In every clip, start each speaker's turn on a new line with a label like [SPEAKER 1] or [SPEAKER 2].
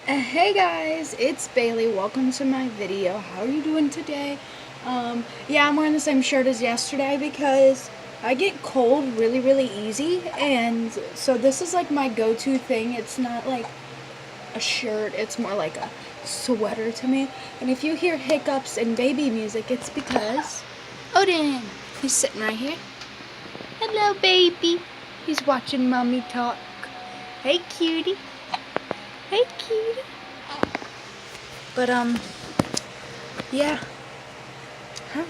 [SPEAKER 1] Hey guys, it's Bailey. Welcome to my video. How are you doing today? Yeah, I'm wearing the same shirt as yesterday because I get cold really easy, and so this is like my go-to thing. It's not like a shirt, it's more like a sweater to me. And if you hear hiccups and baby music, it's because Odin, he's sitting right here. Hello, baby. He's watching mommy talk. Hey, cutie. Hey, cutie. But, yeah. Hi.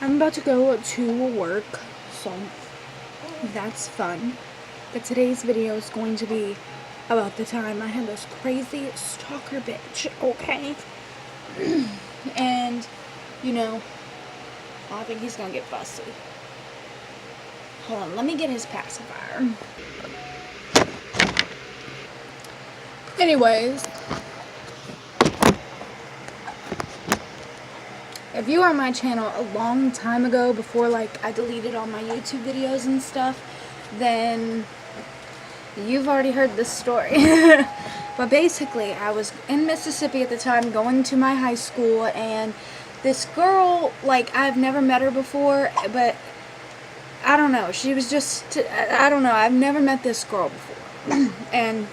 [SPEAKER 1] I'm about to go to work, so that's fun. But today's video is going to be about the time I had this crazy stalker bitch, okay? And, you know, I think he's gonna get fussy. Hold on, let me get his pacifier. Anyways, if you were on my channel a long time ago, before like I deleted all my YouTube videos and stuff, then you've already heard this story. But basically, I was in Mississippi at the time going to my high school, and this girl, like, I've never met her before, but I don't know, she was just, I don't know, I've never met this girl before. And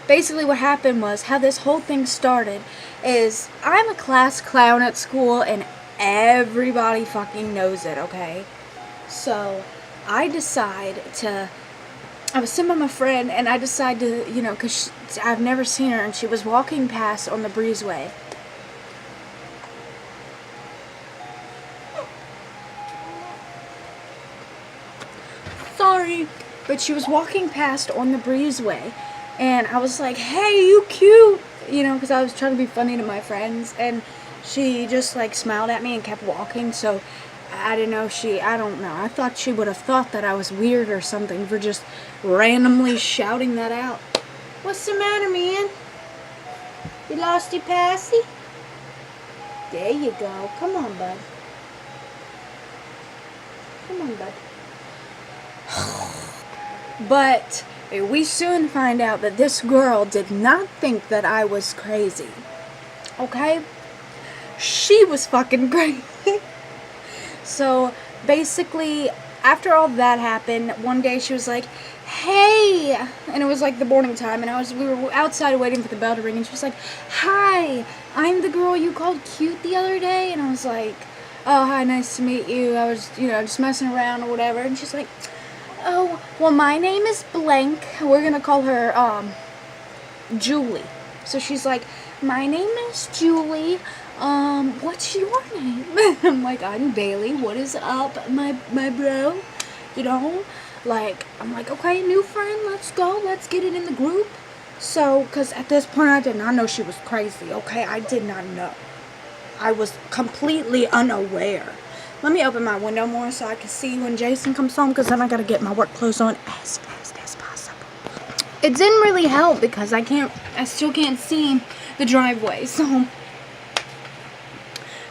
[SPEAKER 1] basically what happened was, how this whole thing started is, I'm a class clown at school and everybody fucking knows it, okay? So I was sitting with my friend, and I decided to, you know, because I've never seen her, and she was walking past on the breezeway. Sorry, but she was walking past on the breezeway, and I was like, hey, you cute, you know, because I was trying to be funny to my friends, and she just like smiled at me and kept walking. So I didn't know I don't know, I thought she would have thought that I was weird or something for just randomly shouting that out. What's the matter, man? You lost your passy? There you go. Come on, bud. Come on, bud. But we soon find out that this girl did not think that I was crazy. Okay? She was fucking crazy. So basically, after all that happened, one day she was like, hey, and it was like the morning time, and we were outside waiting for the bell to ring, and she was like, hi, I'm the girl you called cute the other day. And I was like, oh, hi, nice to meet you. I was, you know, just messing around or whatever. And she's like, oh, well, my name is blank. We're gonna call her Julie. So she's like, my name is Julie. What's your name? I'm like, I'm Bailey. What is up, my bro? You know, like, I'm like, okay, new friend, let's go. Let's get it in the group. So, because at this point, I did not know she was crazy, okay? I did not know. I was completely unaware. Let me open my window more so I can see when Jason comes home, because then I got to get my work clothes on as fast as possible. It didn't really help because I still can't see the driveway, so.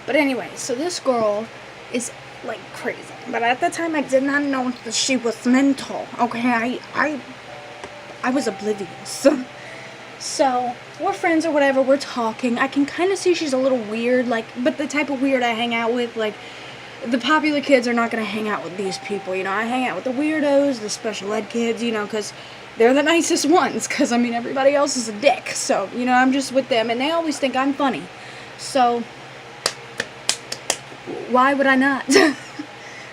[SPEAKER 1] But anyway, so this girl is like crazy. But at the time I did not know that she was mental. Okay, I was oblivious. So we're friends or whatever, we're talking. I can kind of see she's a little weird, like, but the type of weird I hang out with, like, the popular kids are not going to hang out with these people, you know. I hang out with the weirdos, the special ed kids, you know, because they're the nicest ones, because, I mean, everybody else is a dick. So, you know, I'm just with them, and they always think I'm funny. So why would I not?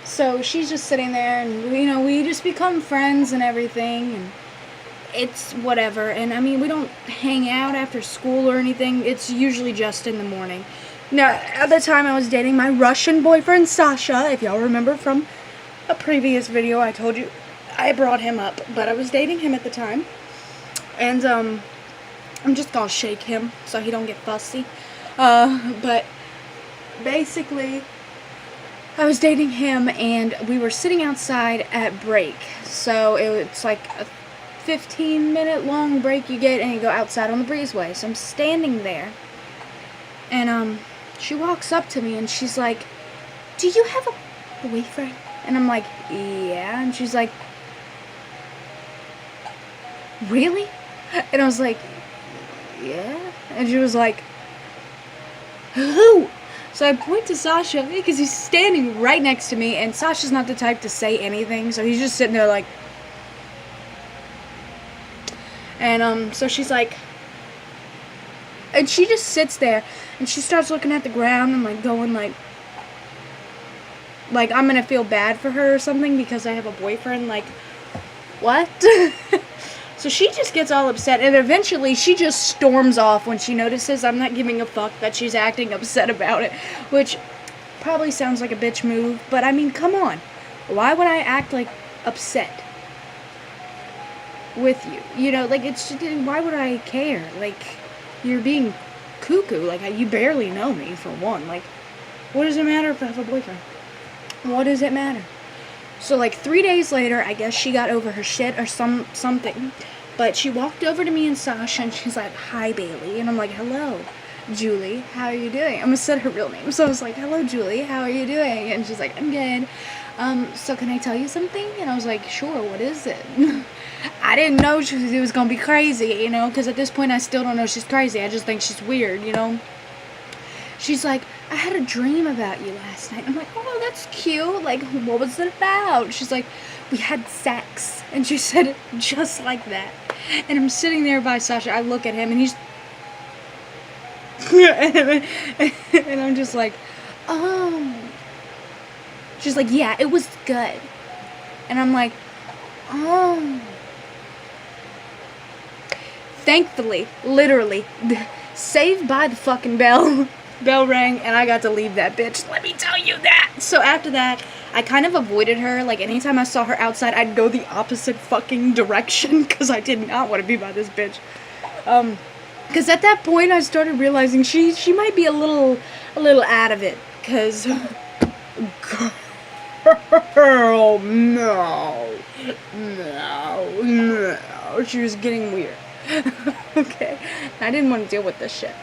[SPEAKER 1] So she's just sitting there, and, you know, we just become friends and everything, and it's whatever. And, I mean, we don't hang out after school or anything. It's usually just in the morning. Now, at the time I was dating my Russian boyfriend, Sasha. If y'all remember from a previous video, I told you I brought him up. But I was dating him at the time. And, I'm just gonna shake him so he don't get fussy. But basically, I was dating him, and we were sitting outside at break. So it's like a 15-minute long break you get, and you go outside on the breezeway. So I'm standing there, and she walks up to me, and she's like, do you have a boyfriend? And I'm like, yeah. And she's like, really? And I was like, yeah? And she was like, who? So I point to Sasha because he's standing right next to me, and Sasha's not the type to say anything, so he's just sitting there like, and so she's like, and she just sits there, and she starts looking at the ground and like going like I'm gonna feel bad for her or something because I have a boyfriend. Like, what? So she just gets all upset, and eventually she just storms off when she notices I'm not giving a fuck that she's acting upset about it, which probably sounds like a bitch move, but I mean, come on. Why would I act like upset with you? You know, like, it's, why would I care? Like, you're being cuckoo. Like, you barely know me, for one. Like, what does it matter if I have a boyfriend? What does it matter? So, like, 3 days later, I guess she got over her shit or something. But she walked over to me and Sasha, and she's like, hi, Bailey. And I'm like, hello, Julie. How are you doing? I'm going to say her real name. So I was like, hello, Julie. How are you doing? And she's like, I'm good. So can I tell you something? And I was like, sure, what is it? I didn't know it was going to be crazy, you know, because at this point, I still don't know she's crazy. I just think she's weird, you know. She's like, I had a dream about you last night. I'm like, oh, that's cute. Like, what was it about? She's like, we had sex. And she said it just like that. And I'm sitting there by Sasha. I look at him, and he's... and I'm just like, oh. She's like, yeah, it was good. And I'm like, oh. Thankfully, literally, saved by the fucking bell. Bell rang, and I got to leave that bitch. Let me tell you that. So after that, I kind of avoided her. Like, anytime I saw her outside, I'd go the opposite fucking direction, because I did not want to be by this bitch. Because at that point, I started realizing she might be a little out of it, because... Girl, no. She was getting weird. Okay, I didn't want to deal with this shit.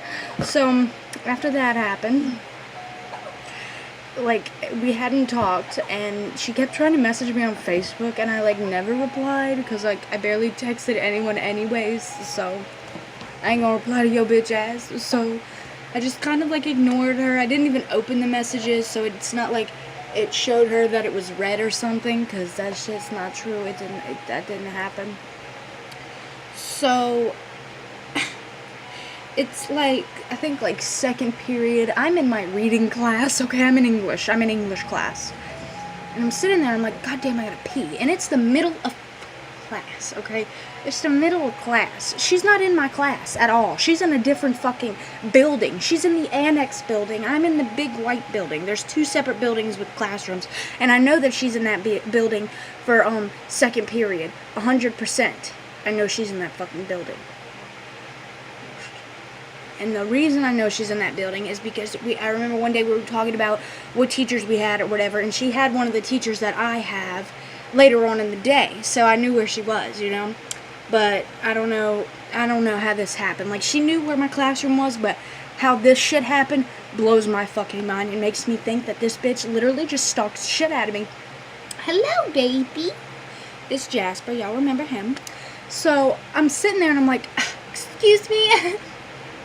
[SPEAKER 1] So, after that happened, like, we hadn't talked, and she kept trying to message me on Facebook, and I, like, never replied, because, like, I barely texted anyone anyways, so I ain't gonna reply to your bitch ass. So, I just kind of, like, ignored her. I didn't even open the messages, so it's not like it showed her that it was read or something, because that shit's not true. That didn't happen. So, it's like, I think like second period, I'm in my reading class, okay, I'm in English class, and I'm sitting there, I'm like, god damn, I gotta pee, and it's the middle of class, okay, it's the middle of class. She's not in my class at all. She's in a different fucking building. She's in the annex building. I'm in the big white building. There's 2 separate buildings with classrooms, and I know that she's in that building for second period, 100%. I know she's in that fucking building. And the reason I know she's in that building is because I remember one day we were talking about what teachers we had or whatever, and she had one of the teachers that I have later on in the day, so I knew where she was, you know. But I don't know how this happened. Like, she knew where my classroom was, but how this shit happened blows my fucking mind. It makes me think that this bitch literally just stalked the shit out of me. Hello, baby. It's Jasper. Y'all remember him. So, I'm sitting there and I'm like, excuse me,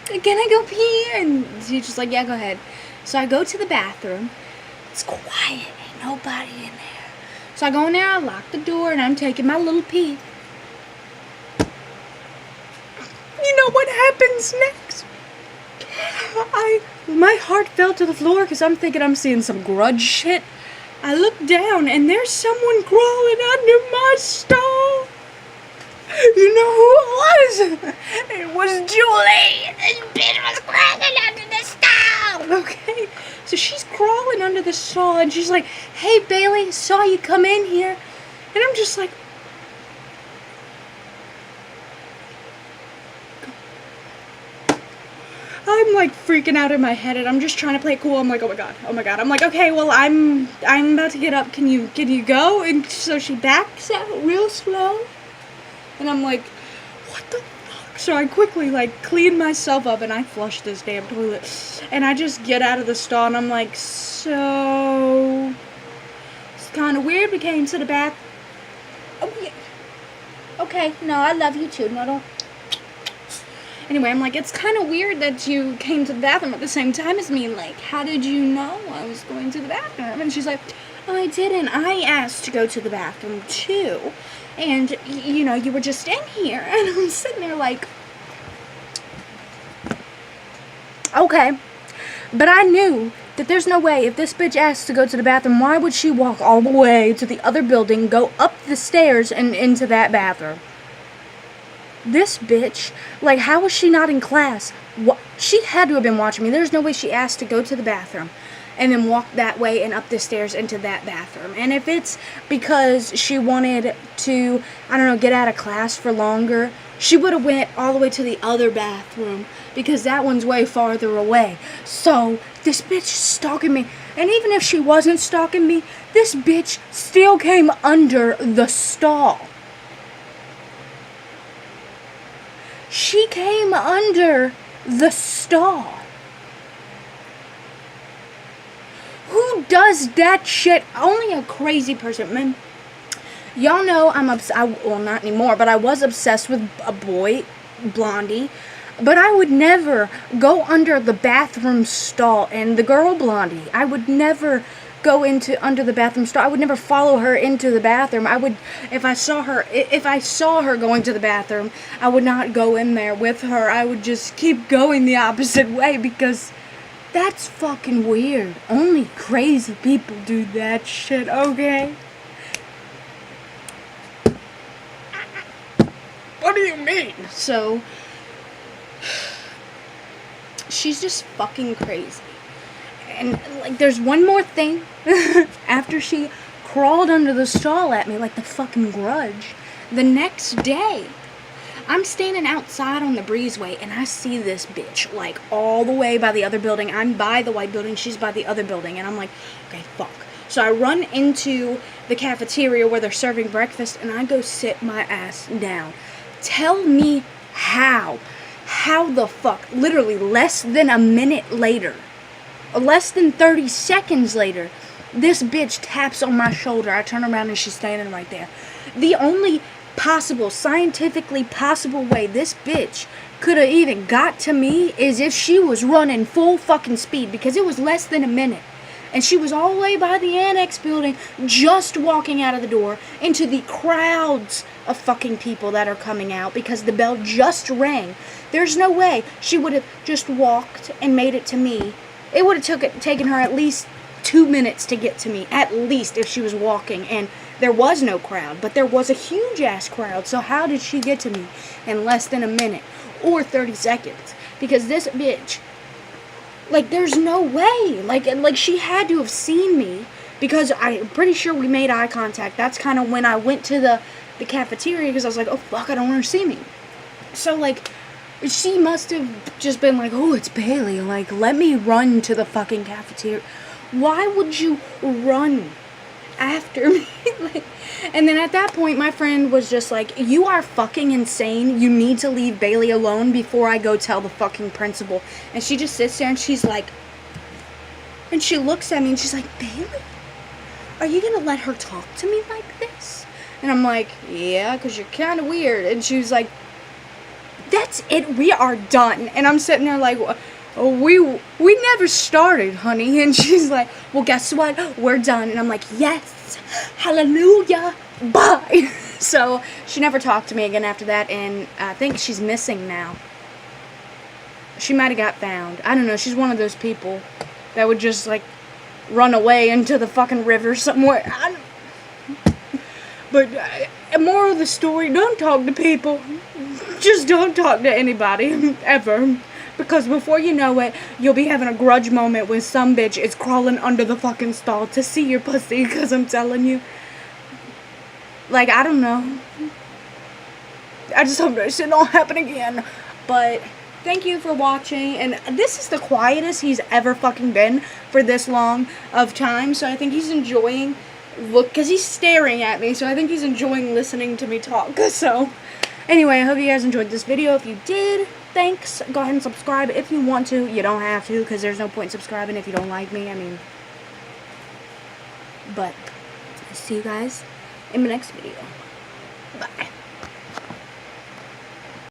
[SPEAKER 1] can I go pee? And she's just like, yeah, go ahead. So I go to the bathroom. It's quiet. Ain't nobody in there. So I go in there, I lock the door, and I'm taking my little pee. You know what happens next? My heart fell to the floor because I'm thinking I'm seeing some grudge shit. I look down, and there's someone crawling under my stall. You know who it was? It was Julie. This bitch was crawling under the stall. Okay, so she's crawling under the stall, and she's like, hey, Bailey, saw you come in here. And I'm just like, I'm like freaking out in my head, and I'm just trying to play it cool. I'm like, oh my god. I'm like, okay, well, I'm about to get up. Can you go? And so she backs out real slow. And I'm like, what the fuck? So I quickly, like, clean myself up, and I flush this damn toilet. And I just get out of the stall, and I'm like, so... It's kind of weird. We came to the bath. Oh, yeah. Okay, no, I love you too. No, don't... Anyway, I'm like, it's kind of weird that you came to the bathroom at the same time as me. Like, how did you know I was going to the bathroom? And she's like, oh, I didn't. I asked to go to the bathroom, too. And, you know, you were just in here. And I'm sitting there like, okay. But I knew that there's no way, if this bitch asked to go to the bathroom, why would she walk all the way to the other building, go up the stairs, and into that bathroom? This bitch, like, how was she not in class? What? She had to have been watching me. There's no way she asked to go to the bathroom and then walk that way and up the stairs into that bathroom. And if it's because she wanted to, I don't know, get out of class for longer, she would have went all the way to the other bathroom because that one's way farther away. So, this bitch is stalking me. And even if she wasn't stalking me, this bitch still came under the stall. She came under the stall. Who does that shit? Only a crazy person, man. Y'all know I'm obsessed. Well, not anymore, but I was obsessed with a boy, Blondie. But I would never go under the bathroom stall. And the girl, Blondie, I would never go under the bathroom stall. I would never follow her into the bathroom. I would, if I saw her going to the bathroom, I would not go in there with her. I would just keep going the opposite way because that's fucking weird. Only crazy people do that shit, okay? What do you mean? So, she's just fucking crazy. And, like, there's one more thing. After she crawled under the stall at me like the fucking Grudge, the next day, I'm standing outside on the breezeway, and I see this bitch, like, all the way by the other building. I'm by the white building, she's by the other building, and I'm like, okay, fuck. So I run into the cafeteria where they're serving breakfast, and I go sit my ass down. Tell me how the fuck, literally less than a minute later, less than 30 seconds later, this bitch taps on my shoulder. I turn around and she's standing right there. The only possible, scientifically possible way this bitch could have even got to me is if she was running full fucking speed, because it was less than a minute. And she was all the way by the annex building, just walking out of the door into the crowds of fucking people that are coming out because the bell just rang. There's no way she would have just walked and made it to me. It would have taken her at least 2 minutes to get to me, at least, if she was walking. And there was no crowd, but there was a huge ass crowd. So how did she get to me in less than a minute or 30 seconds? Because this bitch, like, there's no way. Like she had to have seen me, because I'm pretty sure we made eye contact. That's kind of when I went to the cafeteria, because I was like, oh fuck, I don't want her to see me. So, like, she must have just been like, oh, it's Bailey, like, let me run to the fucking cafeteria. Why would you run after me? Like, and then at that point, my friend was just like, you are fucking insane. You need to leave Bailey alone before I go tell the fucking principal. And she just sits there and she's like, and she looks at me and she's like, Bailey, are you gonna let her talk to me like this? And I'm like, yeah, because you're kind of weird. And she was like, that's it, we are done. And I'm sitting there like, oh, we never started, honey. And she's like, well, guess what? We're done. And I'm like, yes, hallelujah, bye. So she never talked to me again after that, and I think she's missing now. She might have got found. I don't know. She's one of those people that would just, like, run away into the fucking river somewhere. But moral of the story, don't talk to people. Just don't talk to anybody, ever. Because before you know it, you'll be having a grudge moment when some bitch is crawling under the fucking stall to see your pussy, because I'm telling you. Like, I don't know. I just hope that shit don't happen again. But thank you for watching. And this is the quietest he's ever fucking been for this long of time. So I think he's enjoying, because he's staring at me. So I think he's enjoying listening to me talk. So anyway, I hope you guys enjoyed this video. If you did, thanks. Go ahead and subscribe if you want to. You don't have to, because there's no point in subscribing if you don't like me. I mean, but I'll see you guys in the next video. Bye.